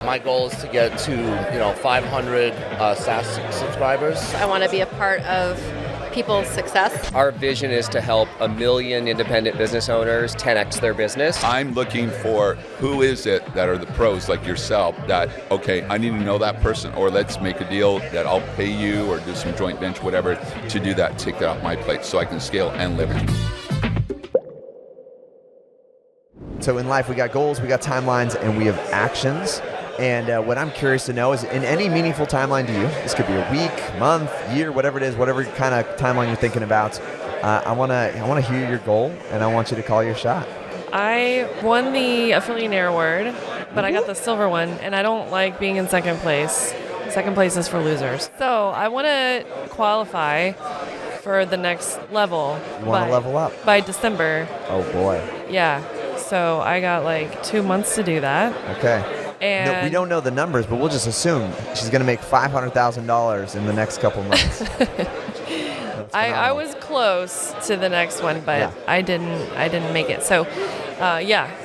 My goal is to get to 500 SaaS subscribers. I want to be a part of people's success. Our vision is to help 1 million independent business owners 10x their business. I'm looking for who is it that are the pros like yourself that, okay, I need to know that person, or let's make a deal that I'll pay you or do some joint venture, whatever, to do that, take that off my plate so I can scale and leverage. So in life, we got goals, we got timelines, and we have actions. And what I'm curious to know is, in any meaningful timeline to you, this could be a week, month, year, whatever it is, whatever kind of timeline you're thinking about, I want to hear your goal, and I want you to call your shot. I won the Affiliate Award, but I got the silver one, and I don't like being in second place. Second place is for losers. So I want to qualify for the next level. You want to level up? By December. Oh, boy. Yeah. So I got like 2 months to do that. Okay. And no, we don't know the numbers, but we'll just assume she's going to make $500,000 in the next couple months. I was close to the next one, but yeah. I didn't make it. So,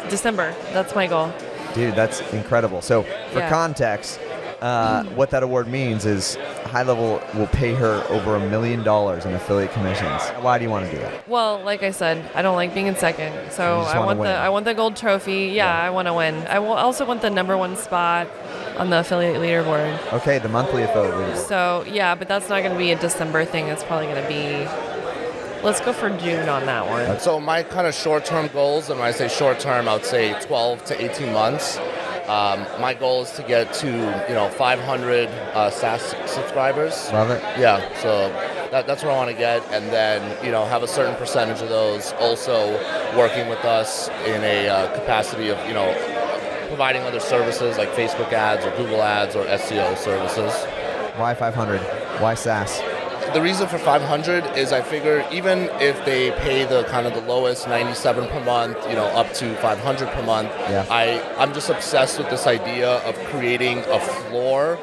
December. That's my goal. Dude, that's incredible. So, for context, what that award means is HighLevel will pay her over $1 million in affiliate commissions. Why do you want to do that? Well, like I said, I don't like being in second, so I want the gold trophy. Yeah, I want to win. I also want the #1 spot on the affiliate leaderboard. Okay, the monthly affiliate leaderboard. So yeah, but that's not going to be a December thing. It's probably going to be. Let's go for June on that one. So my kind of short-term goals, and when I say short-term, I would say 12 to 18 months. My goal is to get to 500 SaaS subscribers. Love it. Yeah, so that's where I want to get, and then have a certain percentage of those also working with us in a capacity of providing other services like Facebook ads or Google ads or SEO services. Why 500? Why SaaS? The reason for 500 is I figure even if they pay the kind of the lowest 97 per month, up to 500 per month, I'm just obsessed with this idea of creating a floor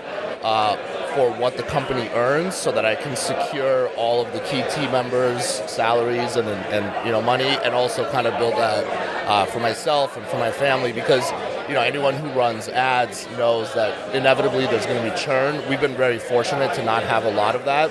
for what the company earns so that I can secure all of the key team members' salaries and money, and also kind of build that for myself and for my family, because anyone who runs ads knows that inevitably there's going to be churn. We've been very fortunate to not have a lot of that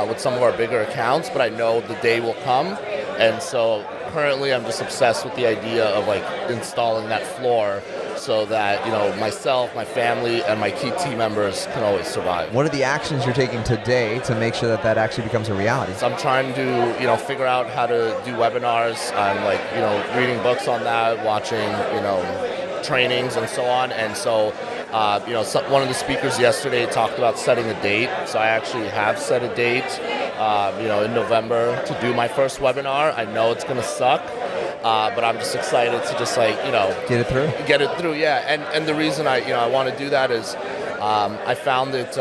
with some of our bigger accounts, but I know the day will come, and so currently I'm just obsessed with the idea of like installing that floor so that myself, my family, and my key team members can always survive. What are the actions you're taking today to make sure that actually becomes a reality? So I'm trying to figure out how to do webinars. I'm reading books on that, watching trainings and so on, and so one of the speakers yesterday talked about setting a date. So I actually have set a date, in November to do my first webinar. I know it's going to suck, but I'm just excited to just get it through. Yeah, and the reason I want to do that is I found it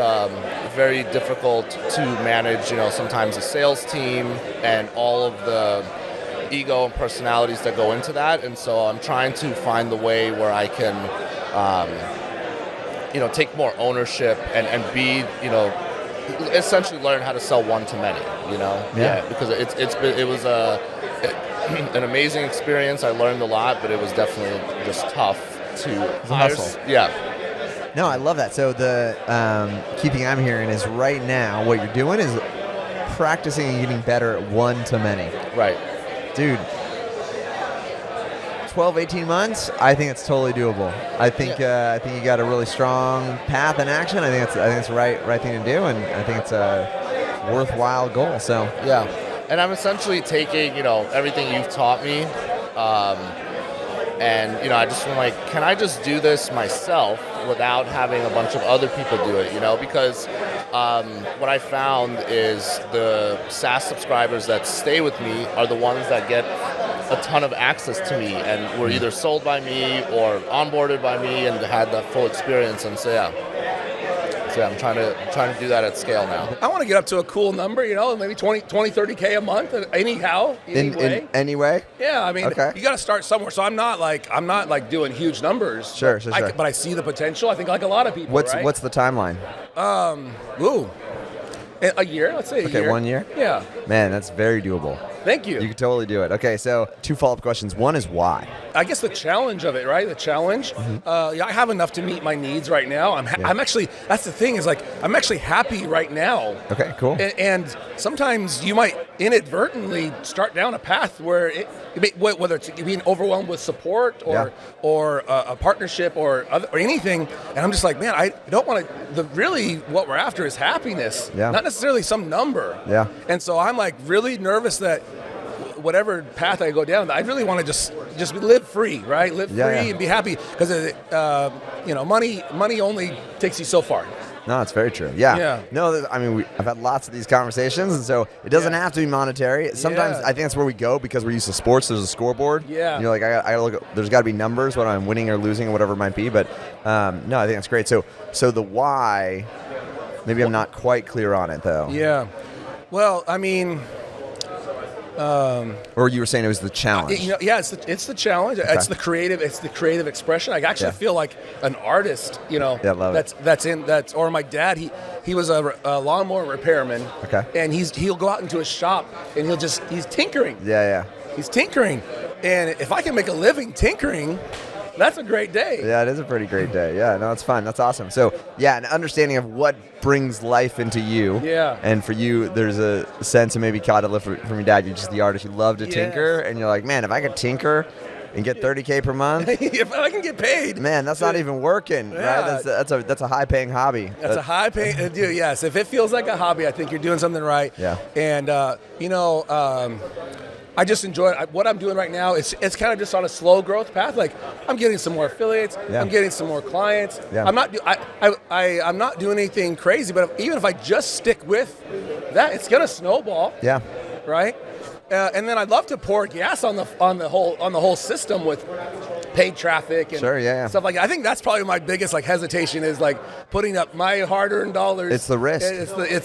very difficult to manage. Sometimes a sales team and all of the ego and personalities that go into that, and so I'm trying to find the way where I can take more ownership and be, essentially learn how to sell one to many, because it was an amazing experience. I learned a lot, but it was definitely just tough to hire. Yeah. No, I love that. So the key thing I'm hearing is right now what you're doing is practicing and getting better at one to many. Right. Dude, 12, 18 months, I think it's totally doable. I think you got a really strong path in action. I think it's the right thing to do, and I think it's a worthwhile goal. So yeah, and I'm essentially taking everything you've taught me, and I just want can I just do this myself without having a bunch of other people do it? Because what I found is the SaaS subscribers that stay with me are the ones that get a ton of access to me and were either sold by me or onboarded by me and had that full experience. And so I'm trying to do that at scale now. I want to get up to a cool number, maybe 20, 30K a month anyhow. In any way? Yeah, I mean, you got to start somewhere. So I'm not like doing huge numbers. Sure. But I see the potential. I think like a lot of people. What's the timeline? A year, let's say a year. Okay, 1 year? Yeah. Man, that's very doable. Thank you. You can totally do it. Okay, so 2 follow-up questions. One is why? I guess the challenge of it, right? The challenge. I have enough to meet my needs right now. I'm actually, that's the thing is like, I'm actually happy right now. Okay, cool. And sometimes you might inadvertently start down a path where whether it's being overwhelmed with support or a partnership or anything, and I'm just like, man, I don't want to. Really, what we're after is happiness, not necessarily some number. Yeah. And so I'm like really nervous that whatever path I go down, I really want to just live free, right? Live free and be happy, because money only takes you so far. No, it's very true. Yeah. No, I mean, I've had lots of these conversations, and so it doesn't have to be monetary. Sometimes I think that's where we go because we're used to sports. There's a scoreboard. Yeah. And you're like, I gotta look. There's got to be numbers, whether I'm winning or losing or whatever it might be. But no, I think that's great. So the why, maybe I'm not quite clear on it though. Yeah. Well, I mean. Or you were saying it was the challenge. It's the challenge. Okay. It's the creative expression. I actually feel like an artist. Love it. Or my dad. He was a lawnmower repairman. Okay. And he'll go out into his shop and he's tinkering. Yeah. He's tinkering, and if I can make a living tinkering, that's a great day. Yeah, it is a pretty great day. Yeah, no, it's fun. That's awesome. So, an understanding of what brings life into you. Yeah. And for you, there's a sense of maybe caught a lift from your dad. You're just the artist. You love to tinker, and you're like, man, if I could tinker and get $30K per month, if I can get paid, man, that's not even working, right? That's a high-paying hobby. That's a high-paying, dude. Yes, if it feels like a hobby, I think you're doing something right. Yeah. And I just enjoy it. What I'm doing right now. It's kind of just on a slow growth path. Like I'm getting some more affiliates. Yeah. I'm getting some more clients. Yeah. I'm not doing anything crazy. But even if I just stick with that, it's gonna snowball. Yeah. Right. And then I'd love to pour gas on the whole system with paid traffic and stuff like that. I think that's probably my biggest hesitation is putting up my hard-earned dollars. It's the risk.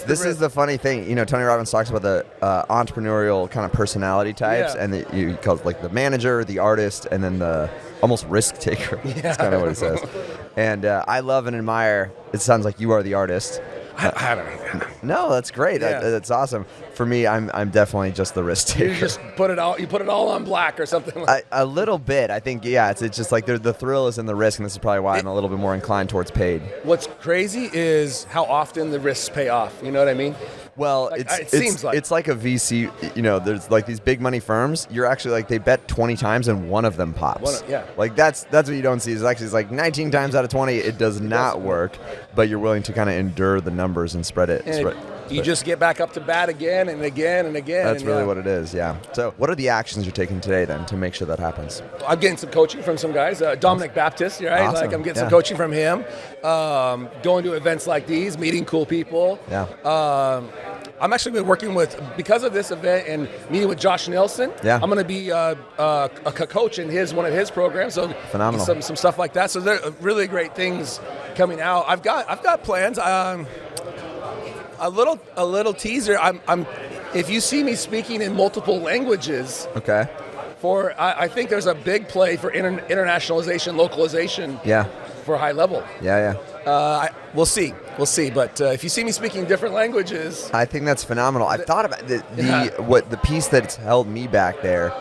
This is the funny thing. Tony Robbins talks about the entrepreneurial kind of personality types, and you call it the manager, the artist, and then the almost risk taker. That's kind of what he says. And I love and admire. It sounds like you are the artist. I don't know. No, that's great. Yeah. That's awesome. For me, I'm definitely just the risk taker. You just put it all on black or something. A little bit. I think it's just like the thrill is in the risk, and this is probably why I'm a little bit more inclined towards paid. What's crazy is how often the risks pay off. You know what I mean? Well, it seems like it's like a VC. There's these big money firms. You're actually they bet 20 times and one of them pops. That's what you don't see. It's 19 times out of 20 it does not work, but you're willing to kind of endure the numbers and spread it. You just get back up to bat again and again and again. That's really what it is. Yeah. So, what are the actions you're taking today then to make sure that happens? I'm getting some coaching from some guys. Dominic Baptist, right? Awesome. I'm getting some coaching from him. Going to events like these, meeting cool people. Yeah. I'm actually been working because of this event and meeting with Josh Nelson. Yeah. I'm going to be a coach in one of his programs. So phenomenal. Some stuff like that. So there are really great things coming out. I've got plans. A little teaser. If you see me speaking in multiple languages. Okay. I think there's a big play for internationalization, localization. Yeah. For HighLevel. Yeah. We'll see. But if you see me speaking different languages, I think that's phenomenal. I've thought about the piece that's held me back there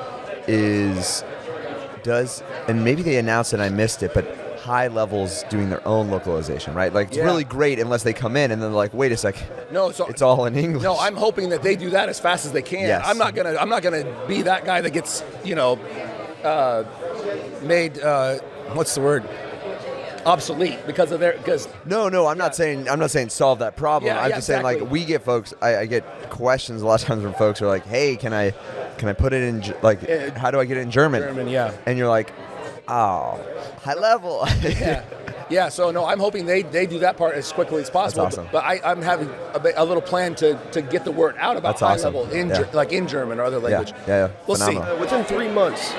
and maybe they announced it and I missed it, but HighLevel's doing their own localization, right? It's really great unless they come in and then they're like, wait a sec, it's all in English. No, I'm hoping that they do that as fast as they can. Yes. I'm not gonna be that guy that gets made what's the word? Obsolete because No, I'm not saying solve that problem. I'm just saying we get folks. I get questions a lot of times from folks who are like, hey, can I put it in how do I get it in German? And you're like, oh, HighLevel. Yeah. So no, I'm hoping they do that part as quickly as possible. That's awesome. But I'm having a little plan to get the word out about HighLevel in German or other language. Yeah. We'll phenomenal. see. Within 3 months,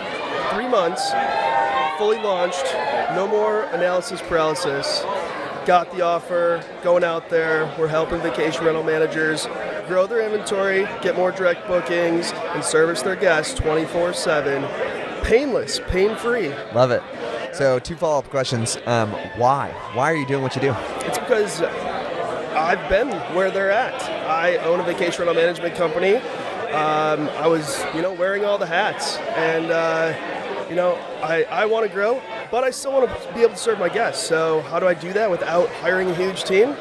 fully launched, no more analysis paralysis. Got the offer, going out there. We're helping vacation rental managers grow their inventory, get more direct bookings, and service their guests 24/7. Painless, pain-free. Love it. So 2 follow-up questions. Why? Why are you doing what you do? It's because I've been where they're at. I own a vacation rental management company, I was, wearing all the hats, and I want to grow, but I still want to be able to serve my guests. So how do I do that without hiring a huge team?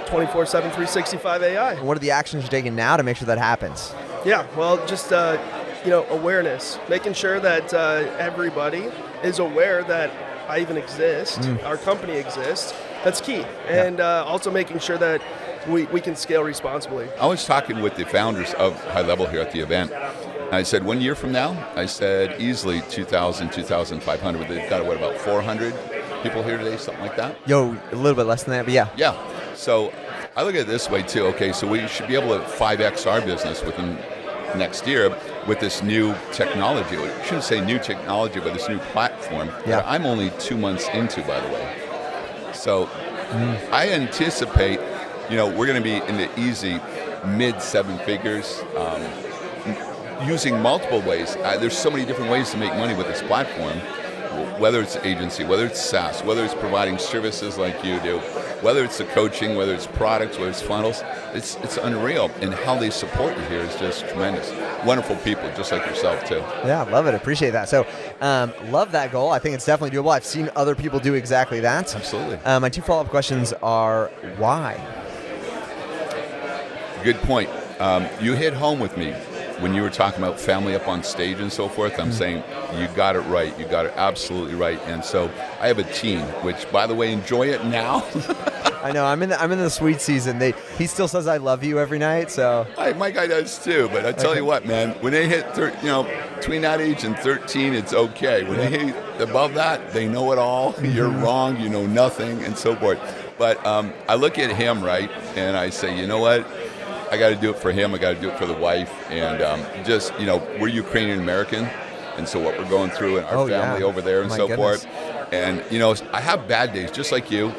24/7, 365 AI. And what are the actions you're taking now to make sure that happens? Yeah, well, just awareness, making sure that everybody is aware that I even exist, our company exists. That's key, and also making sure that we can scale responsibly. I was talking with the founders of HighLevel here at the event. I said, 1 year from now, I said easily 2,000, 2,500. They've got, about 400 people here today, something like that? Yo, a little bit less than that, but yeah. Yeah. So I look at it this way, too. Okay, so we should be able to 5X our business within next year with this new technology. I shouldn't say new technology, but this new platform that I'm only 2 months into, by the way. So I anticipate, we're going to be in the easy mid-7 figures, using multiple ways. There's so many different ways to make money with this platform, whether it's agency, whether it's SaaS, whether it's providing services like you do, whether it's the coaching, whether it's products, whether it's funnels. It's unreal, and how they support you here is just tremendous. Wonderful people, just like yourself, too. Yeah, love it. Appreciate that. So, love that goal. I think it's definitely doable. I've seen other people do exactly that. Absolutely. My 2 follow-up questions are, why? Good point. You hit home with me when you were talking about family up on stage and so forth. I'm saying you got it right. You got it absolutely right. And so I have a teen, which, by the way, enjoy it now. I know. I'm in the sweet season. He still says I love you every night. So my guy does too. But I tell you what, man, when they hit between that age and 13, it's okay. When they hit above that, they know it all. You're wrong. You know nothing, and so forth. But I look at him, right, and I say, you know what? I got to do it for him. I got to do it for the wife, and we're Ukrainian American, and so what we're going through in our family over there and so forth. And I have bad days, just like you.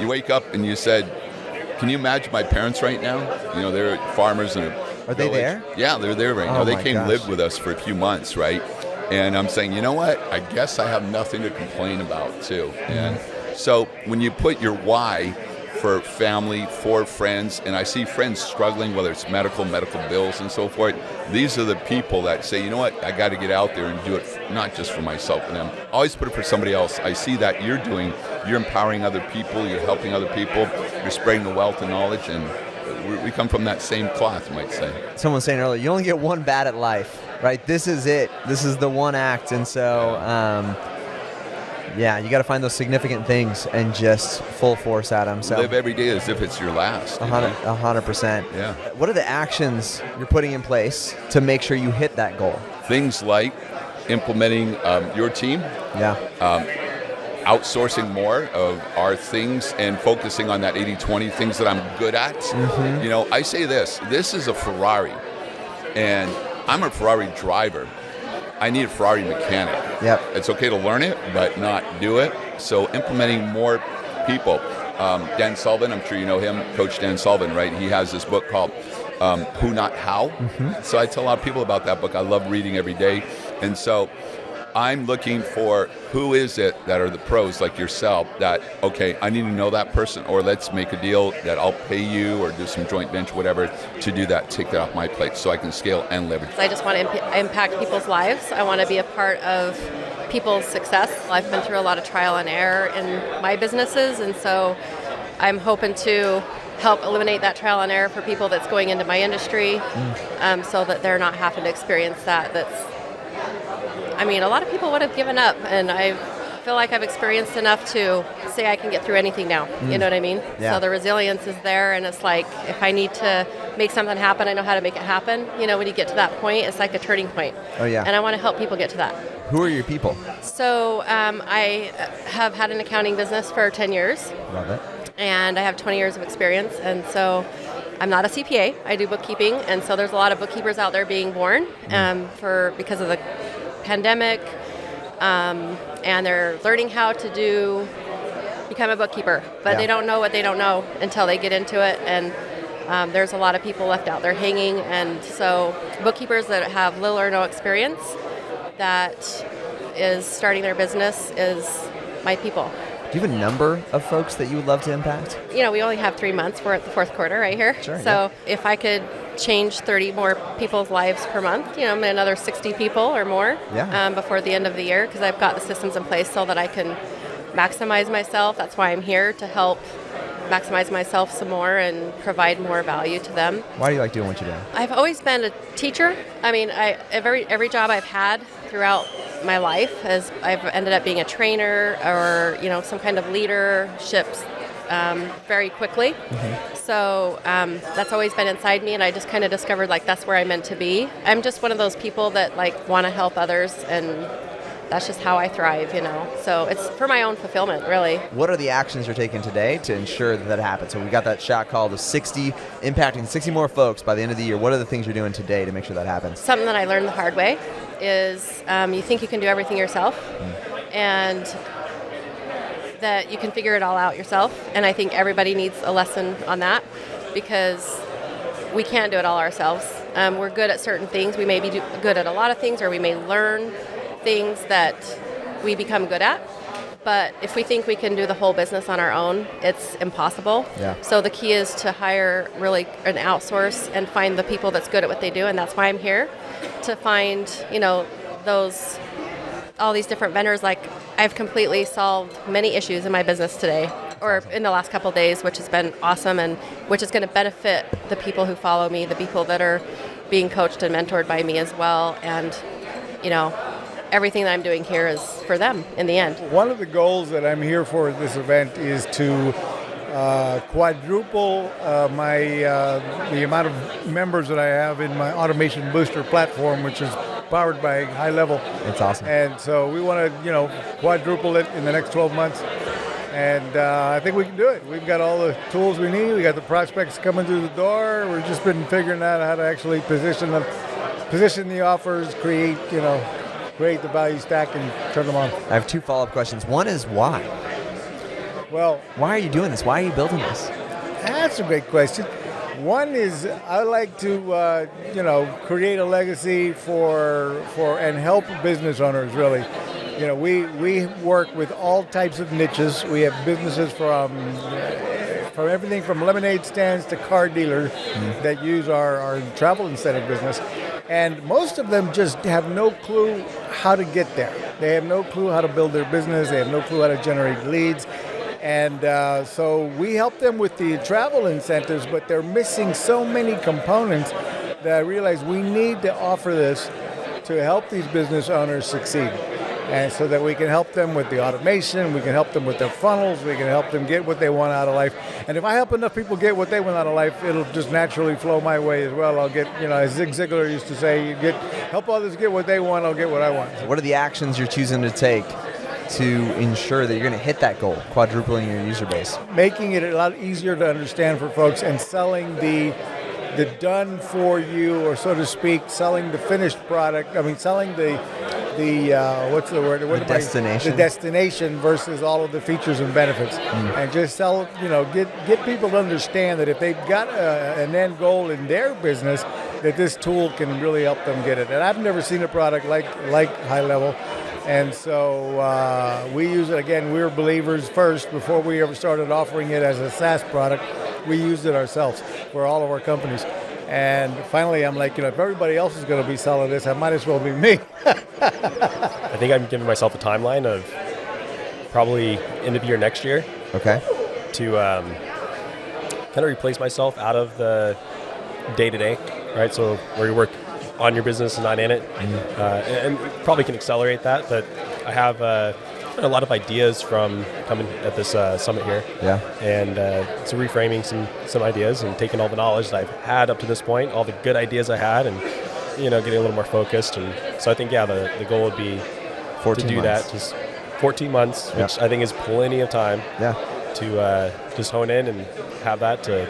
You wake up and you said, "Can you imagine my parents right now? They're farmers in a Are they there? Yeah, they're there right now. They came live with us for a few months, right? And I'm saying, you know what? I guess I have nothing to complain about too. And so when you put your why for family, for friends, and I see friends struggling, whether it's medical bills and so forth, these are the people that say, you know what, I got to get out there and do it, not just for myself and them. Always put it for somebody else. I see that you're empowering other people, you're helping other people, you're spreading the wealth and knowledge, and we come from that same cloth, you might say. Someone was saying earlier, you only get one bat at life, right? This is it. This is the one act, and so... you got to find those significant things and just full force at them. So live every day as if it's your last. 100%. Yeah. What are the actions you're putting in place to make sure you hit that goal? Things like implementing your team. Yeah. Outsourcing more of our things and focusing on that 80-20 things that I'm good at. Mm-hmm. I say this is a Ferrari, and I'm a Ferrari driver. I need a Ferrari mechanic. Yep. It's okay to learn it, but not do it. So implementing more people. Dan Sullivan, I'm sure you know him, Coach Dan Sullivan, right? He has this book called Who Not How. Mm-hmm. So I tell a lot of people about that book. I love reading every day. And so I'm looking for who is it that are the pros like yourself that, okay, I need to know that person, or let's make a deal that I'll pay you or do some joint venture, whatever, to do that, take that off my plate so I can scale and leverage. I just want to impact people's lives. I want to be a part of people's success. I've been through a lot of trial and error in my businesses, and so I'm hoping to help eliminate that trial and error for people that's going into my industry, so that they're not having to experience that. A lot of people would have given up, and I feel like I've experienced enough to say I can get through anything now. You know what I mean? Yeah. So the resilience is there, and it's like if I need to make something happen, I know how to make it happen. When you get to that point, it's like a turning point. Oh, yeah. And I want to help people get to that. Who are your people? So I have had an accounting business for 10 years. Love it. And I have 20 years of experience, and so I'm not a CPA. I do bookkeeping, and so there's a lot of bookkeepers out there being born because of the pandemic, and they're learning how to become a bookkeeper, but they don't know what they don't know until they get into it, and there's a lot of people left out there hanging, and so bookkeepers that have little or no experience that is starting their business is my people. Do you have a number of folks that you would love to impact? We only have 3 months. We're at the fourth quarter right here. Sure, so if I could change 30 more people's lives per month, another 60 people or more before the end of the year, because I've got the systems in place so that I can maximize myself. That's why I'm here, to help maximize myself some more and provide more value to them. Why do you like doing what you're doing? I've always been a teacher. I mean, every job I've had throughout my life, as I've ended up being a trainer or some kind of leadership very quickly. Mm-hmm. So that's always been inside me, and I just kind of discovered that's where I'm meant to be. I'm just one of those people that want to help others, and that's just how I thrive, So it's for my own fulfillment, really. What are the actions you're taking today to ensure that happens? So we got that shot call to impacting 60 more folks by the end of the year. What are the things you're doing today to make sure that happens? Something that I learned the hard way is you think you can do everything yourself, and that you can figure it all out yourself. And I think everybody needs a lesson on that, because we can't do it all ourselves. We're good at certain things. We may be good at a lot of things, or we may learn things that we become good at. But if we think we can do the whole business on our own, it's impossible. Yeah. So the key is to hire really an outsource and find the people that's good at what they do. And that's why I'm here, to find, all these different vendors. I've completely solved many issues in my business today, or in the last couple of days, which has been awesome, and which is going to benefit the people who follow me, the people that are being coached and mentored by me as well. And, everything that I'm doing here is for them in the end. One of the goals that I'm here for at this event is to quadruple the amount of members that I have in my Automation Booster platform, which is powered by HighLevel. That's awesome. And so we want to, quadruple it in the next 12 months. And I think we can do it. We've got all the tools we need. We got the prospects coming through the door. We've just been figuring out how to actually position the offers, create the value stack, and turn them on. I have 2 follow-up questions. One is why? Well, why are you doing this? Why are you building this? That's a great question. One is I like to, create a legacy for and help business owners, really. We work with all types of niches. We have businesses from everything from lemonade stands to car dealers that use our travel incentive business. And most of them just have no clue how to get there. They have no clue how to build their business. They have no clue how to generate leads. And so we help them with the travel incentives, but they're missing so many components that I realize we need to offer this to help these business owners succeed. And so that we can help them with the automation, we can help them with their funnels, we can help them get what they want out of life. And if I help enough people get what they want out of life, it'll just naturally flow my way as well. I'll get, as Zig Ziglar used to say, help others get what they want, I'll get what I want. What are the actions you're choosing to take to ensure that you're going to hit that goal, quadrupling your user base? Making it a lot easier to understand for folks, and selling the done for you, or so to speak, selling the finished product. Selling the what's the word? The destination. The destination versus all of the features and benefits, and just sell. Get people to understand that if they've got an end goal in their business, that this tool can really help them get it. And I've never seen a product like HighLevel. And so we use it. Again, we're believers first. Before we ever started offering it as a SaaS product, we used it ourselves for all of our companies. And finally, I'm like, if everybody else is going to be selling this, I might as well be me. I think I'm giving myself a timeline of probably end of year next year. Okay. To kind of replace myself out of the day-to-day, right? So where you work on your business and not in it, and probably can accelerate that. But I have a lot of ideas from coming at this summit here. Yeah. And so reframing some ideas and taking all the knowledge that I've had up to this point, all the good ideas I had, and getting a little more focused. And so I think the goal would be 14 to do months. that, just 14 months, which I think is plenty of time. Yeah. To just hone in and have that to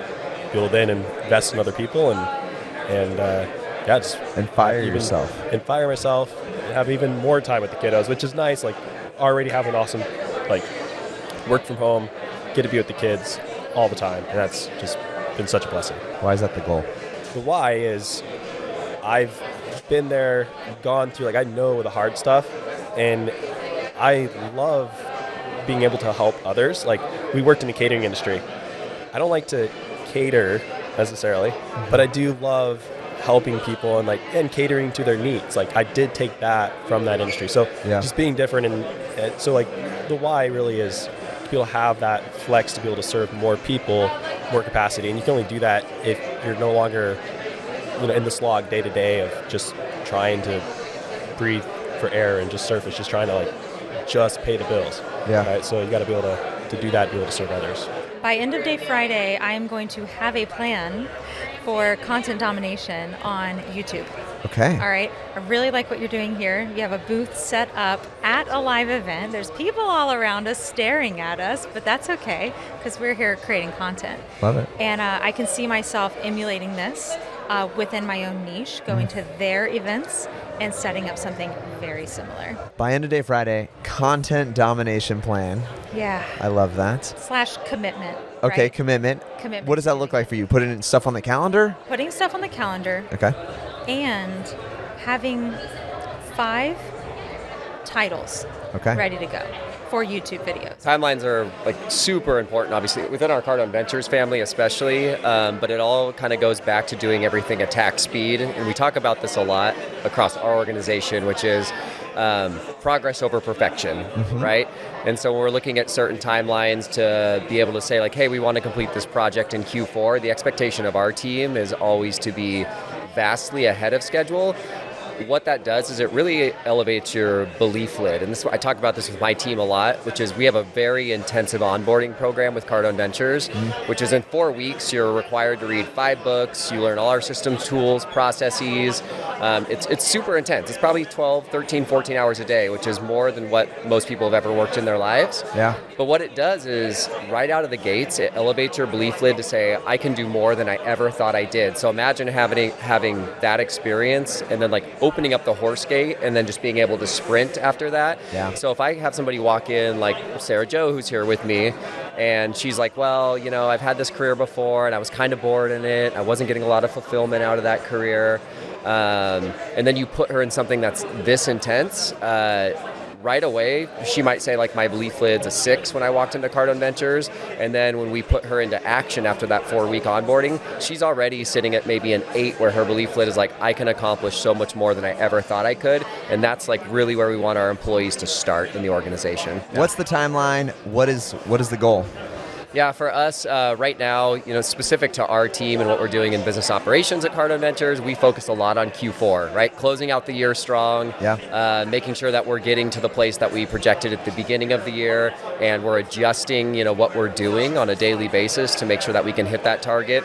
build in and invest in other people and fire yourself. And fire myself, and have even more time with the kiddos, which is nice. Already have an awesome, work from home, get to be with the kids all the time. And that's just been such a blessing. Why is that the goal? The why is I've been there, gone through, I know the hard stuff, and I love being able to help others. Like, we worked in the catering industry. I don't like to cater necessarily, but I do love helping people and catering to their needs. Like, I did take that from that industry. So just being different, and so like the why really is to be able to have that flex to be able to serve more people, more capacity. And you can only do that if you're no longer, in the slog day to day of just trying to breathe for air and just surface, just trying to just pay the bills. Yeah. Right? So you got to be able to do that, be able to serve others. By end of day Friday, I am going to have a plan for content domination on YouTube. Okay. All right. I really like what you're doing here. You have a booth set up at a live event. There's people all around us staring at us, but that's okay because we're here creating content. Love it. And I can see myself emulating this within my own niche, going to their events and setting up something very similar. By end of day Friday, content domination plan. Yeah. I love that. / commitment. Okay, right? commitment. Commitment. What does that look like for you? Putting stuff on the calendar? Putting stuff on the calendar. Okay. And having 5 titles ready to go for YouTube videos. Timelines are super important, obviously, within our Cardone Ventures family especially, but it all kind of goes back to doing everything at tack speed. And we talk about this a lot across our organization, which is progress over perfection, right? And so when we're looking at certain timelines to be able to say hey, we want to complete this project in Q4, the expectation of our team is always to be vastly ahead of schedule. What that does is it really elevates your belief lid. And I talk about this with my team a lot, which is we have a very intensive onboarding program with Cardone Ventures, which is in 4 weeks, you're required to read 5 books, you learn all our systems, tools, processes. It's super intense. It's probably 12, 13, 14 hours a day, which is more than what most people have ever worked in their lives. Yeah. But what it does is right out of the gates, it elevates your belief lid to say, I can do more than I ever thought I did. So imagine having that experience and then opening up the horse gate and then just being able to sprint after that. Yeah. So if I have somebody walk in like Sarah Jo, who's here with me, and she's like, well, I've had this career before and I was kind of bored in it. I wasn't getting a lot of fulfillment out of that career. And then you put her in something that's this intense, right away, she might say my belief lid's a 6 when I walked into Cardone Ventures, and then when we put her into action after that 4-week onboarding, she's already sitting at maybe an 8 where her belief lid is I can accomplish so much more than I ever thought I could, and that's really where we want our employees to start in the organization. What's the timeline? What is the goal? Yeah, for us right now, specific to our team and what we're doing in business operations at Cardone Ventures, we focus a lot on Q4, right? Closing out the year strong, making sure that we're getting to the place that we projected at the beginning of the year, and we're adjusting, what we're doing on a daily basis to make sure that we can hit that target,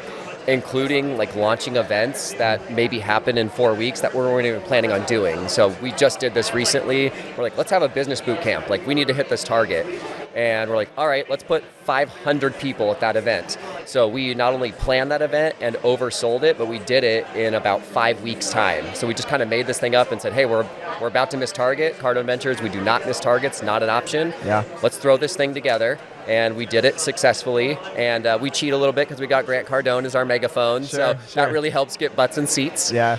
including launching events that maybe happen in 4 weeks that we weren't even planning on doing. So we just did this recently. We're let's have a business boot camp. We need to hit this target. And we're all right, let's put 500 people at that event. So we not only planned that event and oversold it, but we did it in about 5 weeks' time. So we just kind of made this thing up and said, hey, we're about to miss target. Cardone Ventures, we do not miss targets, not an option. Yeah. Let's throw this thing together. And we did it successfully. And we cheat a little bit because we got Grant Cardone as our megaphone. Sure. That really helps get butts and seats. Yeah.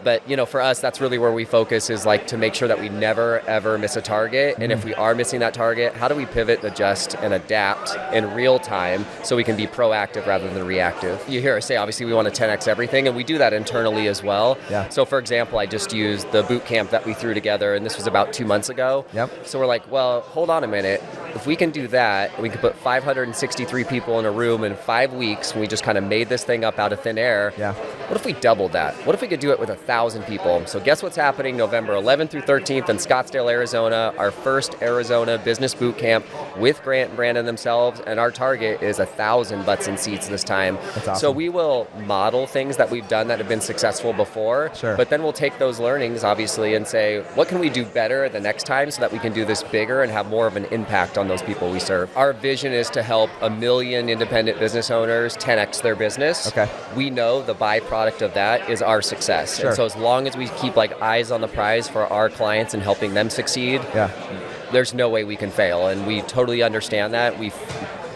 But for us, that's really where we focus is to make sure that we never, ever miss a target. And if we are missing that target, how do we pivot, adjust, and adapt in real time so we can be proactive rather than reactive? You hear us say, obviously, we want to 10x everything, and we do that internally as well. Yeah. So, for example, I just used the boot camp that we threw together, and this was about 2 months ago. Yep. So we're well, hold on a minute. If we can do that, we can put 563 people in a room in 5 weeks, and we just kind of made this thing up out of thin air. Yeah. What if we doubled that? What if we could do it with 1,000 people? So guess what's happening November 11th through 13th in Scottsdale, Arizona, our first Arizona business boot camp with Grant and Brandon themselves, and our target is 1,000 butts and seats this time. That's awesome. So we will model things that we've done that have been successful before, but then we'll take those learnings, obviously, and say, what can we do better the next time so that we can do this bigger and have more of an impact on those people we serve? Our vision is to help 1 million independent business owners 10x their business. Okay. We know the byproduct of that is our success. Sure. And so as long as we keep eyes on the prize for our clients and helping them succeed, there's no way we can fail. And we totally understand that.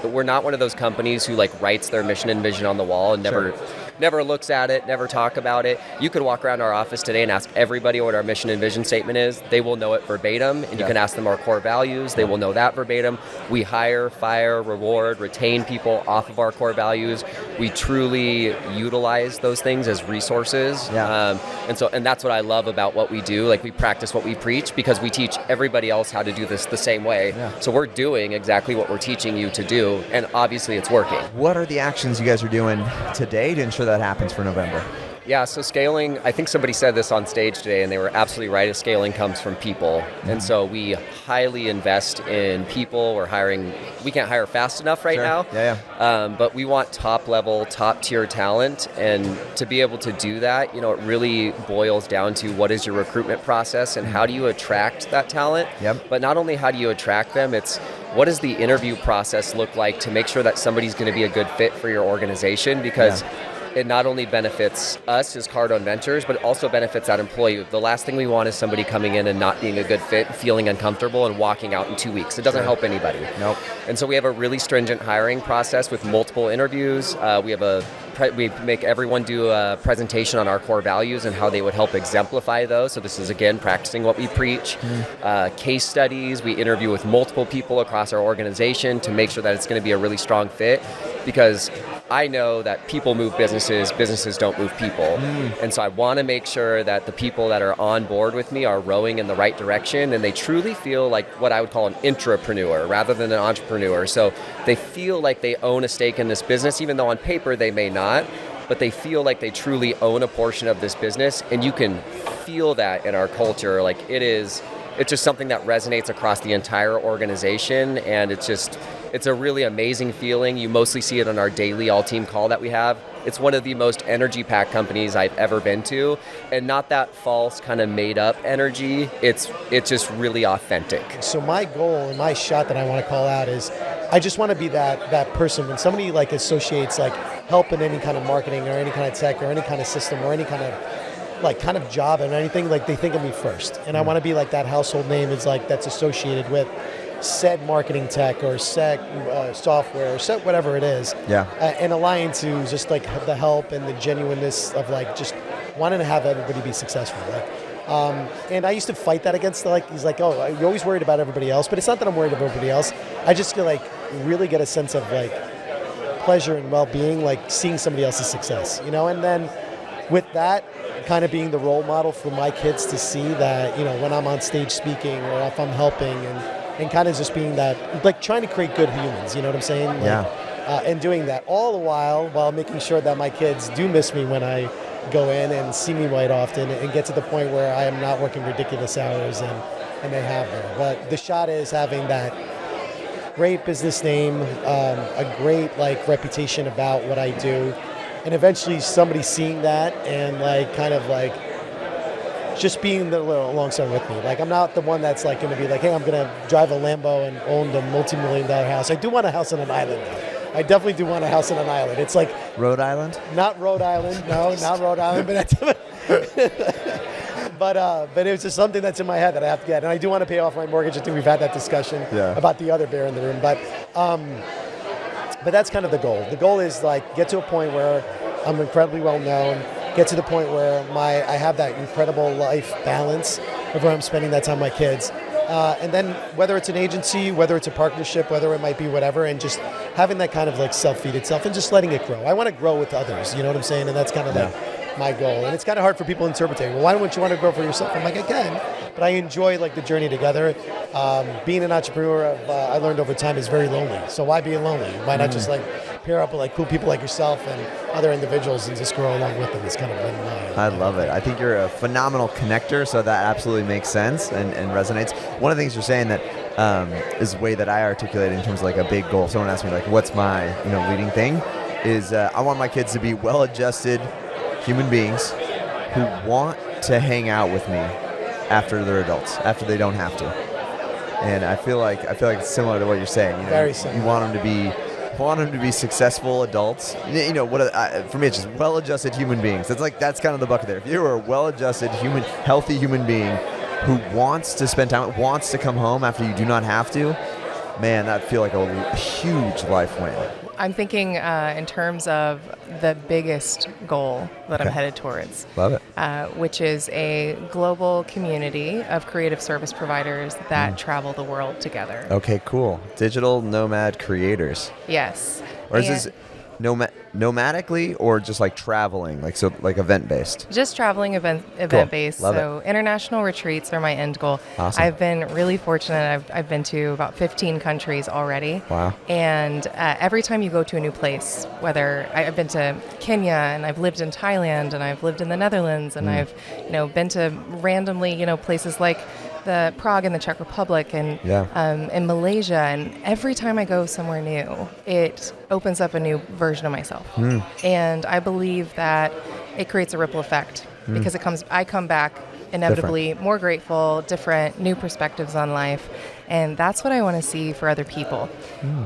We're not one of those companies who writes their mission and vision on the wall and never never looks at it, never talk about it. You could walk around our office today and ask everybody what our mission and vision statement is. They will know it verbatim, and you can ask them our core values. They will know that verbatim. We hire, fire, reward, retain people off of our core values. We truly utilize those things as resources. And that's what I love about what we do. Like, we practice what we preach because we teach everybody else how to do this the same way. So we're doing exactly what we're teaching you to do, and obviously it's working. What are the actions you guys are doing today to ensure that happens for November? Yeah, so scaling, I think somebody said this on stage today, and they were absolutely right. Scaling comes from people. And so we highly invest in people. We can't hire fast enough right now. But we want top level, top tier talent. And to be able to do that, it really boils down to what is your recruitment process and how do you attract that talent? But not only how do you attract them, it's what does the interview process look like to make sure that somebody's going to be a good fit for your organization? Because it not only benefits us as Cardone Ventures, but it also benefits that employee. The last thing we want is somebody coming in and not being a good fit, feeling uncomfortable, and walking out in 2 weeks. It doesn't help anybody. And so we have a really stringent hiring process with multiple interviews. We make everyone do a presentation on our core values and how they would help exemplify those. So this is, again, practicing what we preach. Case studies. We interview with multiple people across our organization to make sure that it's going to be a really strong fit, because I know that people move businesses, businesses don't move people. And so I want to make sure that the people that are on board with me are rowing in the right direction, and they truly feel like what I would call an intrapreneur rather than an entrepreneur. So they feel like they own a stake in this business, even though on paper they may not, but they feel like they truly own a portion of this business. And you can feel that in our culture. Like, it's just something that resonates across the entire organization, and it's a really amazing feeling. You mostly see it on our daily all-team call that we have. It's one of the most energy-packed companies I've ever been to, and not that false kind of made-up energy. It's just really authentic. So my goal and my shot that I want to call out is I just want to be that person when somebody associates help in any kind of marketing or any kind of tech or any kind of system or any kind of job and anything, they think of me first. And I want to be that household name is that's associated with said marketing tech or said software or said whatever it is. And align to just the help and the genuineness of just wanting to have everybody be successful. And I used to fight that against he's oh, you're always worried about everybody else, but it's not that I'm worried about everybody else. I just feel really get a sense of pleasure and well-being, seeing somebody else's success, and then with that kind of being the role model for my kids to see that, when I'm on stage speaking or if I'm helping and kind of just being that, trying to create good humans, you know what I'm saying? And doing that all the while making sure that my kids do miss me when I go in and see me quite often and get to the point where I am not working ridiculous hours and they have me. But the shot is having that great business name, a great reputation about what I do, and eventually somebody seeing that and just being there alongside with me. I'm not the one that's going to be hey, I'm going to drive a Lambo and own the multi-million-dollar house. I do want a house on an island. I definitely do want a house on an island. It's Rhode Island? Not Rhode Island. No, not Rhode Island. But it was just something that's in my head that I have to get. And I do want to pay off my mortgage. I think we've had that discussion about the other bear in the room. But that's kind of the goal. The goal is get to a point where I'm incredibly well known, get to the point where I have that incredible life balance of where I'm spending that time with my kids. And then whether it's an agency, whether it's a partnership, whether it might be whatever, and just having that kind of self-feed itself and just letting it grow. I want to grow with others, you know what I'm saying? And that's kind of my goal. And it's kind of hard for people to interpret. Well, why don't you want to grow for yourself? I'm I can, but I enjoy the journey together. Being an entrepreneur, I learned over time, is very lonely. So why be lonely? Why not just pair up with cool people like yourself and other individuals and just grow along with them? It's kind of been my... I love it. I think you're a phenomenal connector, so that absolutely makes sense and resonates. One of the things you're saying that is the way that I articulate in terms of a big goal. Someone asked me what's my leading thing is I want my kids to be well-adjusted human beings who want to hang out with me after they're adults, after they don't have to. And I feel like it's similar to what you're saying. Very similar. You want them to be successful adults. For me, it's just well-adjusted human beings. That's kind of the bucket there. If you're a well-adjusted healthy human being who wants to spend time, wants to come home after you do not have to, man, that'd feel like a huge life win. I'm thinking in terms of the biggest goal that I'm headed towards. Love it. Which is a global community of creative service providers that travel the world together. Okay, cool. Digital nomad creators. Yes. Or is this nomadically or just like traveling, like event based? Just traveling event based. Love so international retreats are my end goal. Awesome. I've been really fortunate. I've been to about 15 countries already. Wow. And every time you go to a new place, whether I've been to Kenya and I've lived in Thailand and I've lived in the Netherlands and I've been to randomly places like the Prague in the Czech Republic and in Malaysia, and every time I go somewhere new, it opens up a new version of myself. And I believe that it creates a ripple effect because I come back inevitably more grateful, different, new perspectives on life, and that's what I want to see for other people,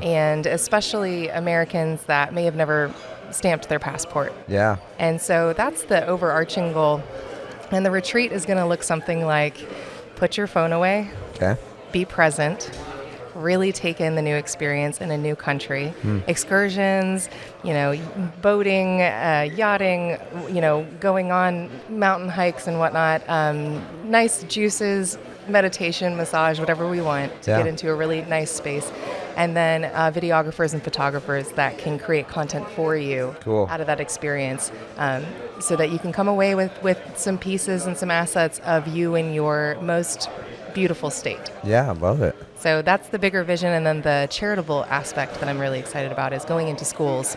and especially Americans that may have never stamped their passport. Yeah. And so that's the overarching goal, and the retreat is going to look something like: put your phone away. Okay. Be present. Really take in the new experience in a new country. Excursions, boating, yachting, going on mountain hikes and whatnot. Nice juices, meditation, massage, whatever we want to get into a really nice space. And then videographers and photographers that can create content for you out of that experience, so that you can come away with some pieces and some assets of you in your most beautiful state. Yeah, I love it. So that's the bigger vision. And then the charitable aspect that I'm really excited about is going into schools,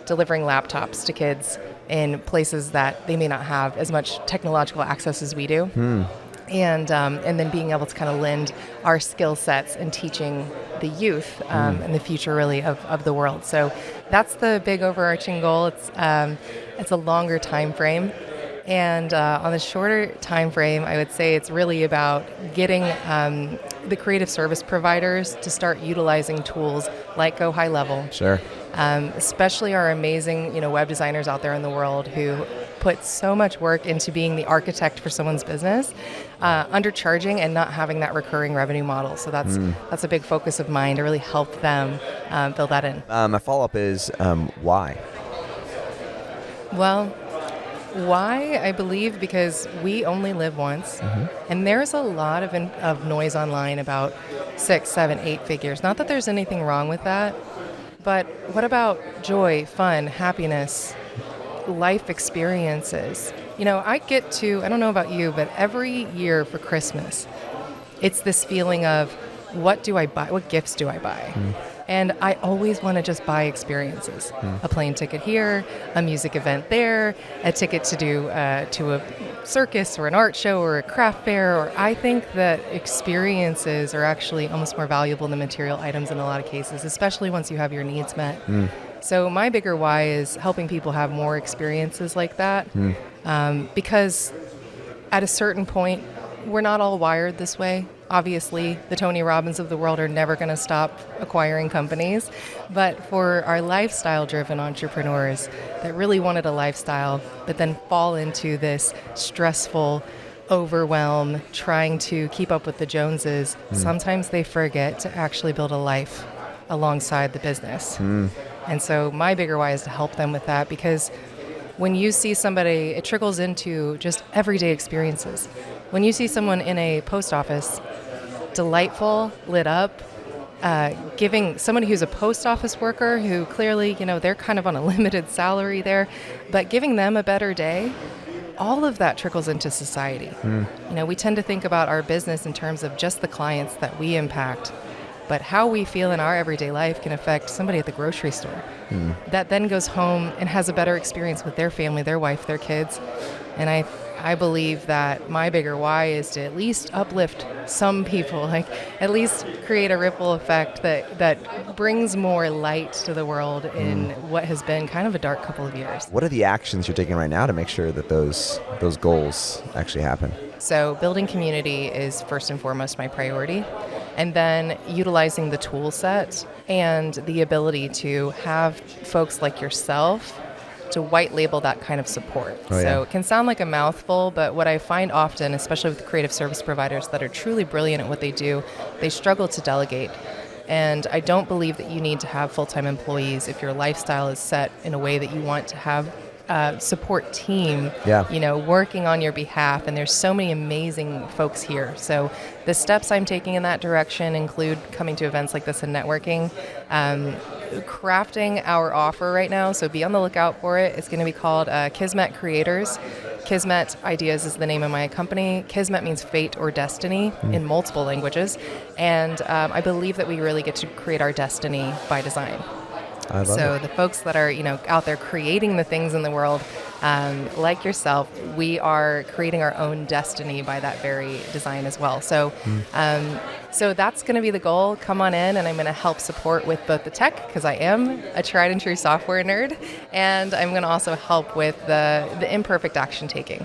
delivering laptops to kids in places that they may not have as much technological access as we do. And then being able to kind of lend our skill sets and teaching the youth and the future really of the world. So that's the big overarching goal. It's a longer time frame. And on the shorter time frame, I would say it's really about getting the creative service providers to start utilizing tools like Go HighLevel. Sure. Especially our amazing, web designers out there in the world who put so much work into being the architect for someone's business, undercharging and not having that recurring revenue model. So that's a big focus of mine, to really help them build that in. My follow-up is why? Well, why? I believe because we only live once, and there's a lot of noise online about 6, 7, 8 figures. Not that there's anything wrong with that, but what about joy, fun, happiness, life experiences? I don't know about you, but every year for Christmas, it's this feeling of, what do I buy? What gifts do I buy? And I always want to just buy experiences. A plane ticket here, a music event there, a ticket to do to a circus or an art show or a craft fair. Or I think that experiences are actually almost more valuable than material items in a lot of cases, especially once you have your needs met. So my bigger why is helping people have more experiences like that, because at a certain point, we're not all wired this way. Obviously, the Tony Robbins of the world are never going to stop acquiring companies. But for our lifestyle-driven entrepreneurs that really wanted a lifestyle, but then fall into this stressful overwhelm, trying to keep up with the Joneses, sometimes they forget to actually build a life alongside the business. And so my bigger why is to help them with that, because when you see somebody, it trickles into just everyday experiences. When you see someone in a post office, delightful, lit up, giving someone who's a post office worker who clearly, they're kind of on a limited salary there, but giving them a better day, all of that trickles into society. We tend to think about our business in terms of just the clients that we impact, but how we feel in our everyday life can affect somebody at the grocery store that then goes home and has a better experience with their family, their wife, their kids. And I believe that my bigger why is to at least uplift some people, like at least create a ripple effect that brings more light to the world in what has been kind of a dark couple of years. What are the actions you're taking right now to make sure that those goals actually happen? So building community is first and foremost my priority. And then utilizing the tool set and the ability to have folks like yourself to white label that kind of support. So it can sound like a mouthful, but what I find often, especially with creative service providers that are truly brilliant at what they do, they struggle to delegate. And I don't believe that you need to have full-time employees if your lifestyle is set in a way that you want to have support team, working on your behalf. And there's so many amazing folks here. So the steps I'm taking in that direction include coming to events like this and networking, crafting our offer right now. So be on the lookout for it. It's going to be called Kismet Creators. Kismet Ideas is the name of my company. Kismet means fate or destiny in multiple languages. And I believe that we really get to create our destiny by design. So the folks that are, out there creating the things in the world, like yourself, we are creating our own destiny by that very design as well. So, so that's going to be the goal. Come on in, and I'm going to help support with both the tech, because I am a tried and true software nerd, and I'm going to also help with the imperfect action taking.